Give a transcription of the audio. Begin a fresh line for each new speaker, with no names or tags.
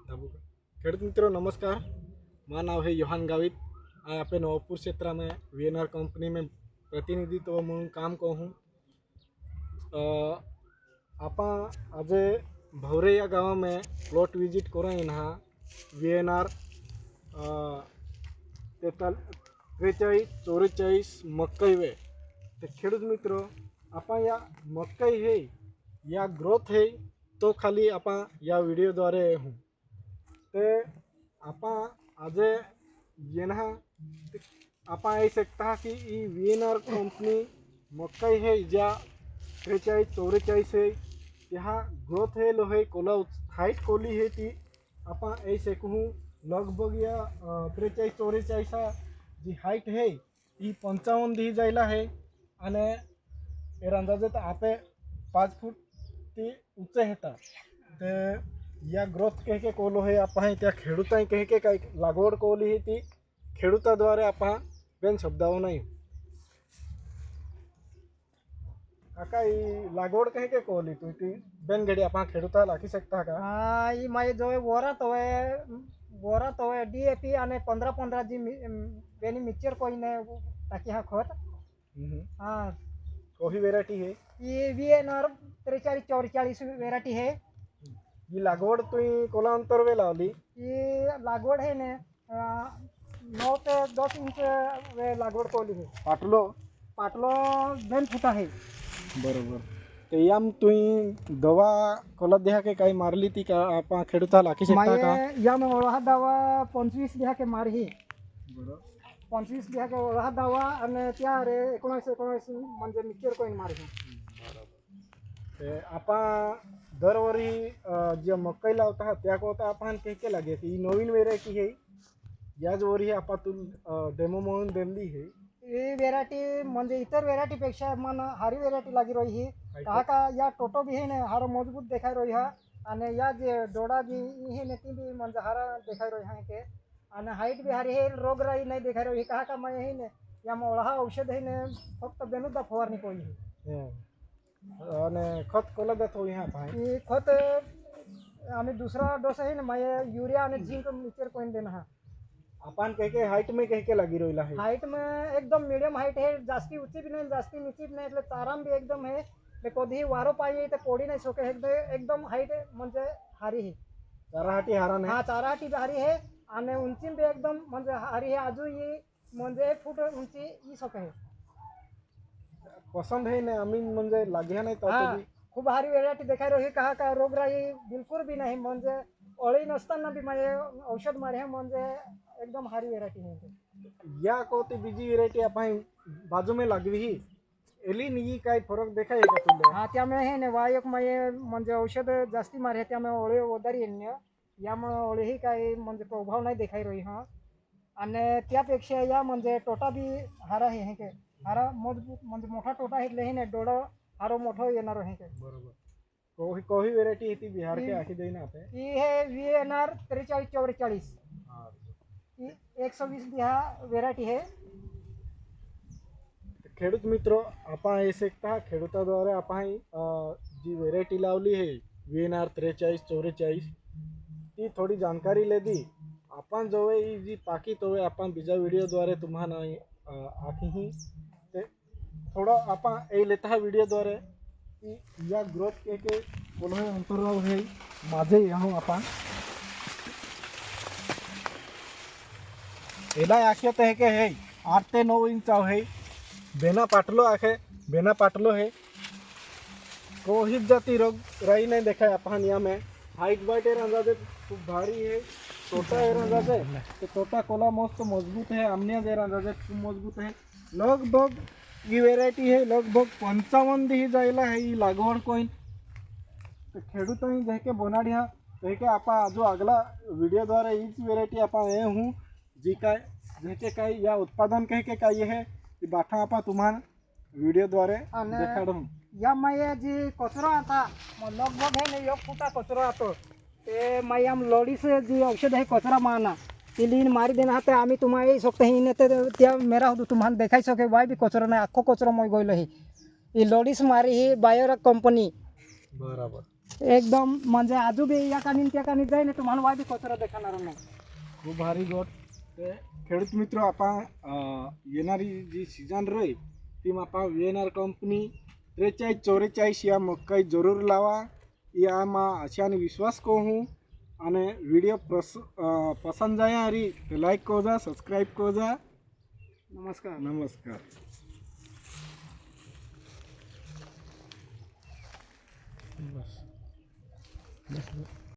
खेडूत मित्रों नमस्कार। मेरा नाम है योहान गावित। आज आप नवापुर क्षेत्र में वीएनआर कंपनी में प्रतिनिधित्व म्हणून काम को हूँ। आप आज भवरे या गाँव में प्लॉट विजिट करें ना वीएनआर 43-44 मकई वे। तो खेडूत मित्रों आप या मकई है या ग्रोथ है तो खाली आप या वीडियो द्वारे हूँ ते आप आज ये ना आप ऐ सकता कि वीएनआर कंपनी मकई है ज्या 43-44 है यहाँ ग्रोथ है लो है कोला हाइट कोली है ती आप ऐ सकूँ लगभग या 43-44 जी हाइट है ये 55 दी जायला है आणि एर अंदाजे तो आपे 5 फूट ती ऊंचे हेता ते या ग्रोथ कह के कोलो है आप त्या खेडूता कह के काही लागवड कोली है ती खेडूताद्वारे आप बेन शब्दाओ नहीं काका लागवड कह के कोली तू ती बेन घडी आप खेडूता लाखी सकता का?
हाँ ये माय जो है बोरा तो है डीएपी आने 15-15 जी बेनी मिक्सचर कोई ने ताकि हाँ खोत हाँ
कोई वेराइटी है
ये वीएनआर 43-44 वेराइटी है।
ये लागवड तुम्ही कोला अंतर वे लावली?
ये लागवड है ने 9 से 10 इंच वे लागवड कोली है। पाटलो 2 फुटा है
बरोबर। ते याम तुम्ही दवा कोला देहा के काही मारली ती का आप खेडूता लाखी शकता का?
या में ओळहा दवा 25 दिहा के मारही
बरोबर
25 दिहा के ओळहा दवा आणि त्या रे 19 म्हणजे मिक्सचर कोइन मारही।
ते आपा दरवरी जे मकई लावता त्या कोता आपण के लागे की नवीन व्हेरायटी है याच वरी आपा तू डेमो म्हणून दिली है
ये वेरायटी म्हणजे इतर वेरायटी पेक्षा मन हारी वेरायटी लागी रही है कहा का या टोटो भी है ने हारो मजबूत दिखाई रही है आणि या जे डोडा भी है ने ती भी म्हणजे हारा दिखाई रही है के आणि हाइट भी हारी है रोग राई नहीं दिखाई रही कहा का मैं है ने या मोळहा औषध है ने फक्त बेनुदा फवारणी कोई है
અને ખત કોલા દેતો यहाँ पाए
ये खत आम्ही दुसरा डोस है ने मैं यूरिया आणि झिंक मिक्सचर कोइन देना है।
अपन कह के हाइट में कह के लगी रही है
हाइट में एकदम मीडियम हाइट है जास्ती ऊंची भी नहीं जास्ती नीची भी नहीं એટલે चाराम भी एकदम है ते कधी वारो पाहिजे ते पोडी नाही सोके एकदम हाइट म्हणजे हारी है
चाराहाटी हारा नाही
हाँ चाराहाटी भी हारी है आणि उंची भी एकदम म्हणजे हारी है आजू ये म्हणजे 1 फूट उंची ये सोके है
पसंद है ने आम्ही म्हणजे लाग्या नाही तो
हाँ खूप हारी वेरायटी दिखाई रही कहा का रोगराई बिलकुल भी नहीं म्हणजे अळी नसताना भी माझे औषध मारे है म्हणजे एकदम हारी वेरायटी है
या कोती बीजी वेरायटी आपण बाजू में लागवी ही एली नी काय फरक देखाय का तुले?
हाँ त्यामुळे हे ने वायक माये म्हणजे औषध जास्ती मारे त्यामुळे ओळे वदारी येणे यामुळे ओळेही काही म्हणजे प्रभाव नाही दिखाई रही हाँ आणि त्यापेक्षा या म्हणजे टोटा भी हारा है के हारा मजबूत म्हणजे मोठा टोटा है हे ने डोडा हारो मोठो येणार है के
बरोबर कोही कोही वेरायटी है बिहार के आखी देना आप
ये है वीएनआर 43-44 120 दिहा वेरायटी है।
खेडूत मित्रों आप हे शकता खेडूताद्वारे आपण जी वेरायटी लावली है वीएनआर 43-44 ती थोड़ी जानकारी ले दी अपन जो है जी पाकी तो है अपन बीजा वीडियो द्वारे तुम्हाला आखी ही ते थोड़ा अपन ए लेता है वीडियो द्वारे की या ग्रोथ के बोलो अंतराव है माझे यहाँ अपन एला आखे तो है के है 8 से 9 इंच है बेना पाटलो है कोई जाति रोग रही नहीं देखा अपन यहाँ में हाइट वाइट एर अंदाजे खूब भारी है टोटा एर अंदाजे तो टोटा कोला मस्त मजबूत है आमने एर अंदाजे खूब मजबूत है लगभग ये वेरायटी है लगभग 55 दी जायला है ये लागवड कोइन तो खेडूता ही देख के बनाड़िया कह के आप जो अगला वीडियो द्वारा इस वेरायटी आप ए हूँ जी काय जे काही या उत्पादन कह के काय है कि बाठा आप तुम्हाला वीडियो द्वारे देखाडू
या माया जी कचरा आता लगभग है ने 1 फुटा कचरा आतो ते मायाम लोडी से जी औषध है कचरा माना ती लीन मारी देना ते आम्ही तुम्हाला येऊ शकतो ही नेते त्या मेरा होतो तुम्हाला देखाई सके वाय भी कचरा नाही आखो कचरा मोय गइल ही लोडीस मारी ही बायोरा कंपनी
बराबर
एकदम म्हणजे आजू बी या कानी त्या कानी जाईन तुम्हाला वाय बी कचरा देखाणार नाही.
खूप भारी गोट. ते खेडूत मित्र आपण येणारी जी सीजन रही ती आपा VNR कंपनी 4344 या मक्काई जरूर लावा. याમાં અચાનક વિશ્વાસ કહું હું અને વિડીયો પસંદ જાય હારી તો લાઈક કરજો, સબસ્ક્રાઈબ કરજો.
नमस्कार.
નમસ્કાર. બસ.